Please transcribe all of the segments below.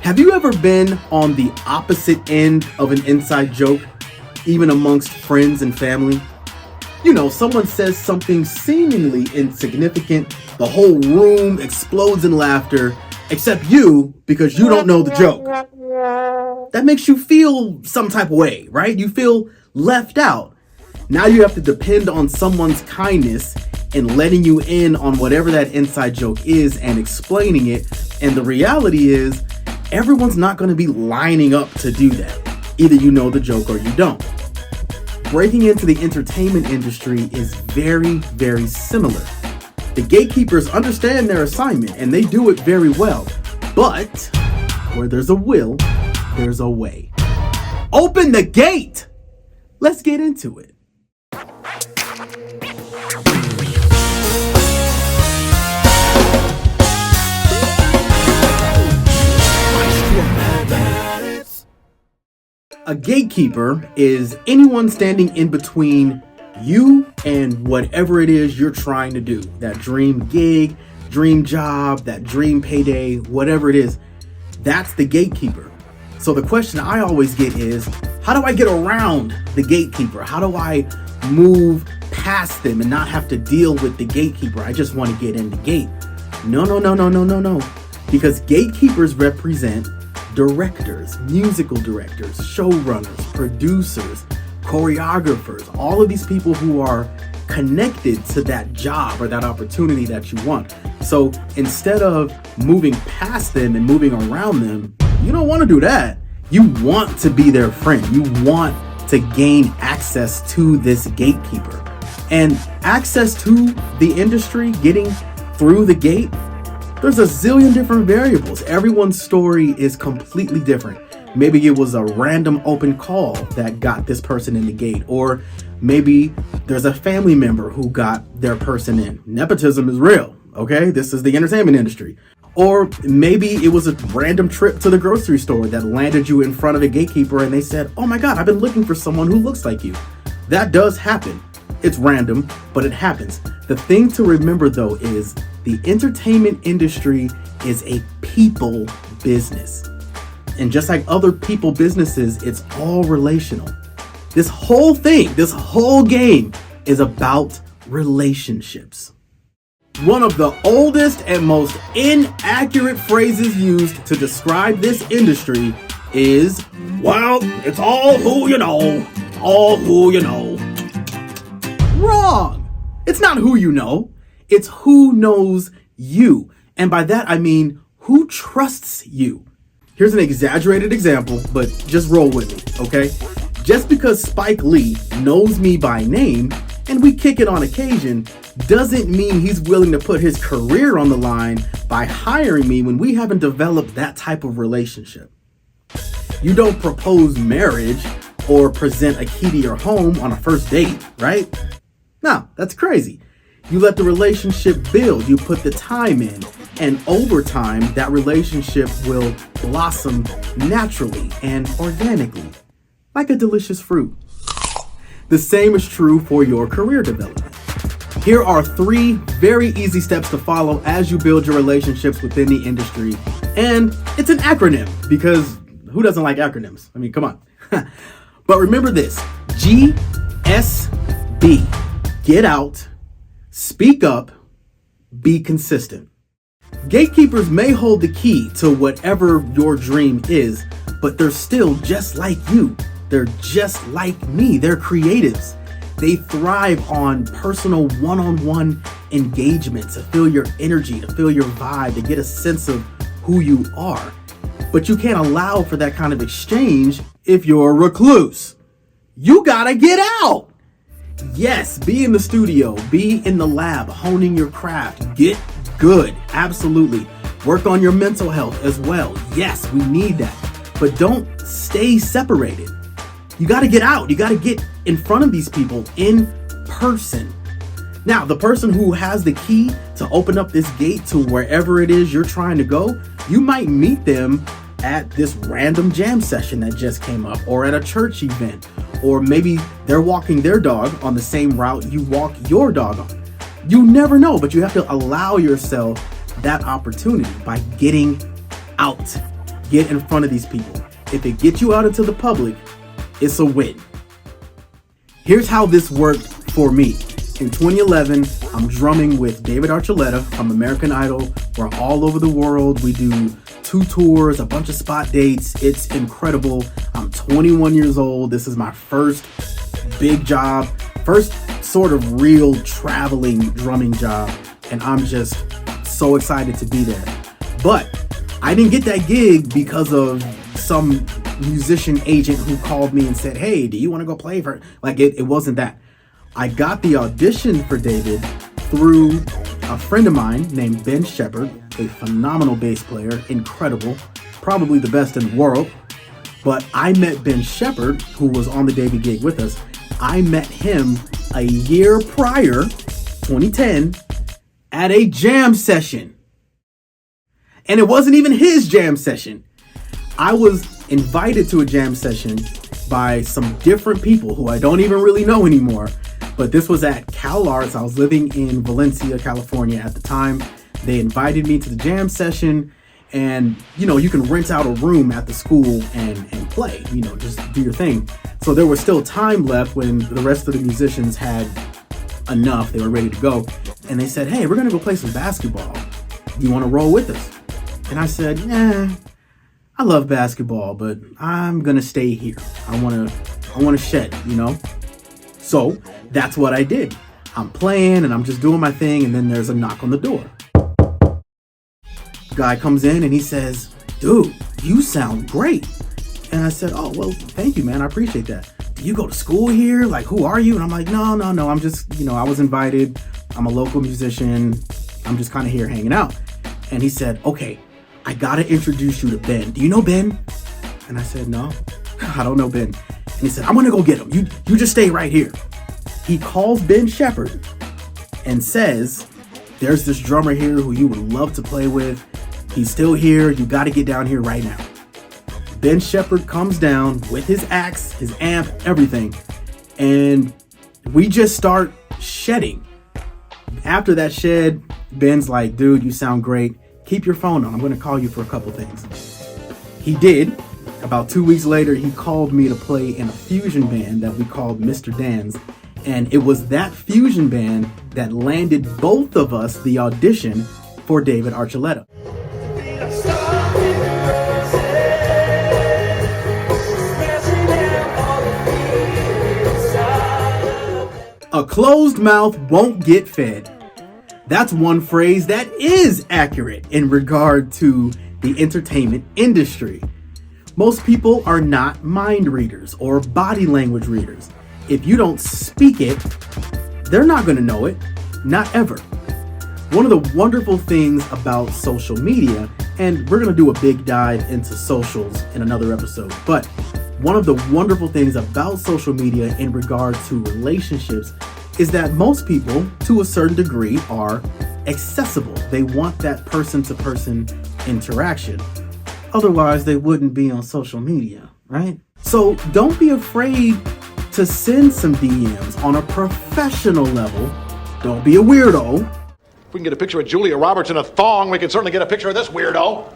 Have you ever been on the opposite end of an inside joke, even amongst friends and family? You know, someone says something seemingly insignificant, the whole room explodes in laughter, except you, because you don't know the joke. That makes you feel some type of way, right? You feel left out. Now you have to depend on someone's kindness and letting you in on whatever that inside joke is and explaining it. And the reality is, everyone's not going to be lining up to do that. Either you know the joke or you don't. Breaking into the entertainment industry is very, very similar. The gatekeepers understand their assignment and they do it very well. But where there's a will, there's a way. Open the gate! Let's get into it. A gatekeeper is anyone standing in between you and whatever it is you're trying to do. That dream gig, dream job, that dream payday, whatever it is, that's the gatekeeper. So the question I always get is, how do I get around the gatekeeper? How do I move past them and not have to deal with the gatekeeper? I just want to get in the gate. No. Because gatekeepers represent directors, musical directors, showrunners, producers, choreographers, all of these people who are connected to that job or that opportunity that you want. So instead of moving past them and moving around them, you don't want to do that. You want to be their friend. You want to gain access to this gatekeeper. And access to the industry, getting through the gate, there's a zillion different variables. Everyone's story is completely different. Maybe it was a random open call that got this person in the gate, or maybe there's a family member who got their person in. Nepotism is real, okay? This is the entertainment industry. Or maybe it was a random trip to the grocery store that landed you in front of a gatekeeper and they said, oh my God, I've been looking for someone who looks like you. That does happen. It's random, but it happens. The thing to remember though is the entertainment industry is a people business. And just like other people businesses, it's all relational. This whole thing, this whole game is about relationships. One of the oldest and most inaccurate phrases used to describe this industry is, well, it's all who you know. It's all who you know. Wrong. It's not who you know. It's who knows you. And by that, I mean who trusts you. Here's an exaggerated example, but just roll with me, okay? Just because Spike Lee knows me by name and we kick it on occasion doesn't mean he's willing to put his career on the line by hiring me when we haven't developed that type of relationship. You don't propose marriage or present a key to your home on a first date, right? No, that's crazy. You let the relationship build, you put the time in, and over time, that relationship will blossom naturally and organically, like a delicious fruit. The same is true for your career development. Here are 3 very easy steps to follow as you build your relationships within the industry. And it's an acronym because who doesn't like acronyms? I mean, come on. But remember this, GSB. Get out, speak up, be consistent. Gatekeepers may hold the key to whatever your dream is, but they're still just like you. They're just like me. They're creatives. They thrive on personal one-on-one engagement to feel your energy, to feel your vibe, to get a sense of who you are. But you can't allow for that kind of exchange if you're a recluse. You gotta get out. Yes, be in the studio, be in the lab, honing your craft, get good, absolutely. Work on your mental health as well. Yes, we need that, but don't stay separated. You gotta get out, you gotta get in front of these people in person. Now, the person who has the key to open up this gate to wherever it is you're trying to go, you might meet them at this random jam session that just came up, or at a church event, or maybe they're walking their dog on the same route you walk your dog on. You never know, but you have to allow yourself that opportunity by getting out. get in front of these people. If it gets you out into the public, it's a win. Here's how this worked for me. In 2011, I'm drumming with David Archuleta from American Idol. We're all over the world. We do 2 tours, a bunch of spot dates. It's incredible. I'm 21 years old. This is my first big job, first sort of real traveling drumming job. And I'm just so excited to be there. But I didn't get that gig because of some musician agent who called me and said, hey, do you want to go play for, like, it wasn't that. I got the audition for David through a friend of mine named Ben Shepherd, a phenomenal bass player, incredible, probably the best in the world. But I met Ben Shepherd, who was on the David gig with us. I met him a year prior, 2010, at a jam session. And it wasn't even his jam session. I was invited to a jam session by some different people who I don't even really know anymore. But this was at Cal Arts. I was living in Valencia, California at the time. They invited me to the jam session, and you can rent out a room at the school and play, just do your thing. So there was still time left when the rest of the musicians had enough. They were ready to go. And they said, hey, we're going to go play some basketball. You want to roll with us? And I said, yeah, I love basketball, but I'm going to stay here. I want to shed, So that's what I did. I'm playing and I'm just doing my thing, and then there's a knock on the door. Guy comes in and he says, dude, you sound great. And I said, oh, well, thank you, man. I appreciate that. Do you go to school here? Like, who are you? And I'm like, no. I'm just, I was invited. I'm a local musician. I'm just kind of here hanging out. And he said, okay, I got to introduce you to Ben. Do you know Ben? And I said, no, I don't know Ben. And he said, I'm going to go get him. You just stay right here. He calls Ben Shepherd and says, there's this drummer here who you would love to play with. He's still here. You got to get down here right now. Ben Shepherd comes down with his axe, his amp, everything. And we just start shedding. After that shed, Ben's like, dude, you sound great. Keep your phone on. I'm going to call you for a couple things. He did. About 2 weeks later, he called me to play in a fusion band that we called Mr. Dan's. And it was that fusion band that landed both of us the audition for David Archuleta. A closed mouth won't get fed. That's one phrase that is accurate in regard to the entertainment industry. Most people are not mind readers or body language readers. If you don't speak it, they're not going to know it, not ever. One of the wonderful things about social media, and we're going to do a big dive into socials in another episode, but one of the wonderful things about social media in regard to relationships is that most people, to a certain degree, are accessible. They want that person-to-person interaction. Otherwise, they wouldn't be on social media, right? So don't be afraid to send some DMs on a professional level. Don't be a weirdo. If we can get a picture of Julia Roberts in a thong, we can certainly get a picture of this weirdo.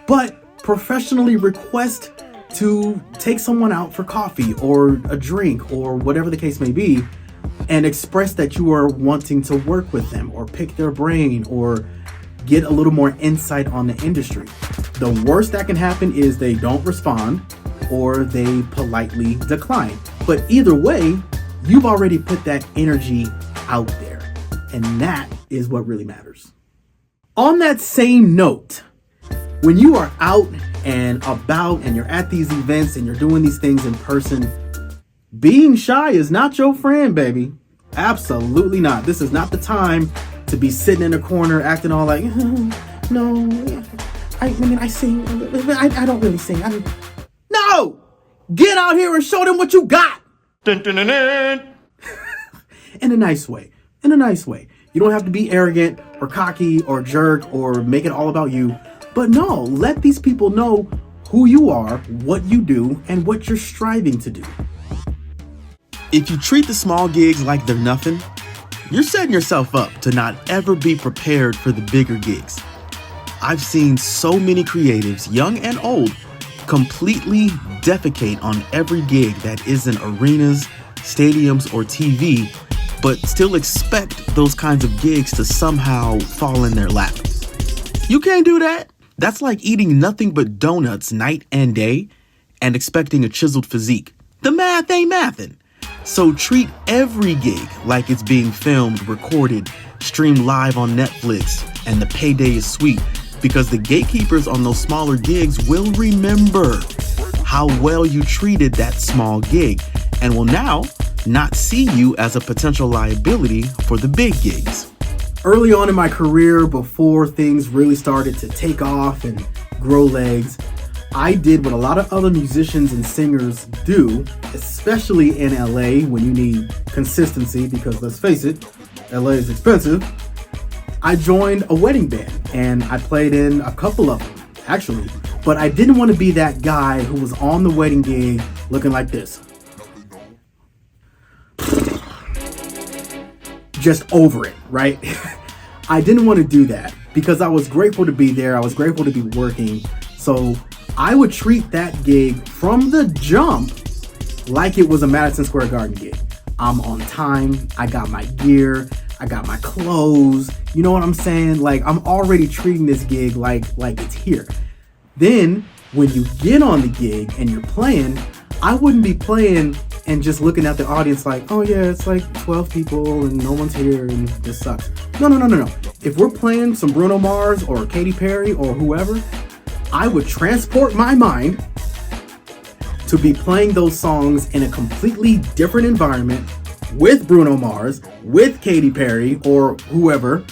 But professionally request to take someone out for coffee or a drink or whatever the case may be, and express that you are wanting to work with them or pick their brain or get a little more insight on the industry. The worst that can happen is they don't respond or they politely decline. But either way, you've already put that energy out there, and that is what really matters. On that same note, when you are out and about and you're at these events and you're doing these things in person, being shy is not your friend, baby. Absolutely not. This is not the time to be sitting in a corner acting all like, no, I mean, I sing. I don't really sing. No! Get out here and show them what you got. Dun, dun, dun, dun. In a nice way. In a nice way. You don't have to be arrogant or cocky or jerk or make it all about you. But no, let these people know who you are, what you do, and what you're striving to do. If you treat the small gigs like they're nothing, you're setting yourself up to not ever be prepared for the bigger gigs. I've seen so many creatives, young and old, completely defecate on every gig that isn't arenas, stadiums, or TV, but still expect those kinds of gigs to somehow fall in their lap. You can't do that. That's like eating nothing but donuts night and day and expecting a chiseled physique. The math ain't mathin'. So treat every gig like it's being filmed, recorded, streamed live on Netflix, and the payday is sweet, because the gatekeepers on those smaller gigs will remember how well you treated that small gig and will now not see you as a potential liability for the big gigs. Early on in my career, before things really started to take off and grow legs, I did what a lot of other musicians and singers do, especially in LA when you need consistency, because let's face it, LA is expensive. I joined a wedding band and I played in a couple of them, actually, but I didn't want to be that guy who was on the wedding gig looking like this. Just over it, right? I didn't want to do that because I was grateful to be there. I was grateful to be working. So I would treat that gig from the jump like it was a Madison Square Garden gig. I'm on time. I got my gear. I got my clothes. You know what I'm saying? Like, I'm already treating this gig like it's here. Then when you get on the gig and you're playing, I wouldn't be playing and just looking at the audience like, oh yeah, it's like 12 people and no one's here and this sucks. No. If we're playing some Bruno Mars or Katy Perry or whoever, I would transport my mind to be playing those songs in a completely different environment with Bruno Mars, with Katy Perry or whoever,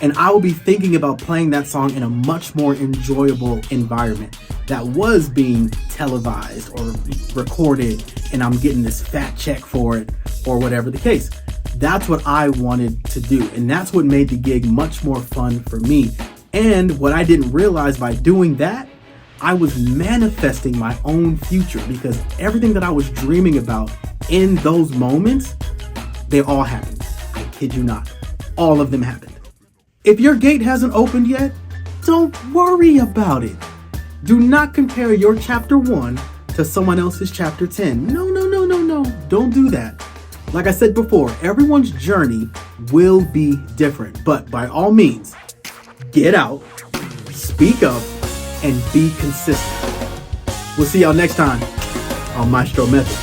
and I will be thinking about playing that song in a much more enjoyable environment that was being televised or recorded, and I'm getting this fat check for it or whatever the case. That's what I wanted to do, and that's what made the gig much more fun for me. And what I didn't realize by doing that, I was manifesting my own future, because everything that I was dreaming about in those moments, they all happened. I kid you not. All of them happened. If your gate hasn't opened yet, don't worry about it. Do not compare your chapter 1 to someone else's chapter 10. No. Don't do that. Like I said before, everyone's journey will be different, but by all means, get out, speak up, and be consistent. We'll see y'all next time on Maestro Methods.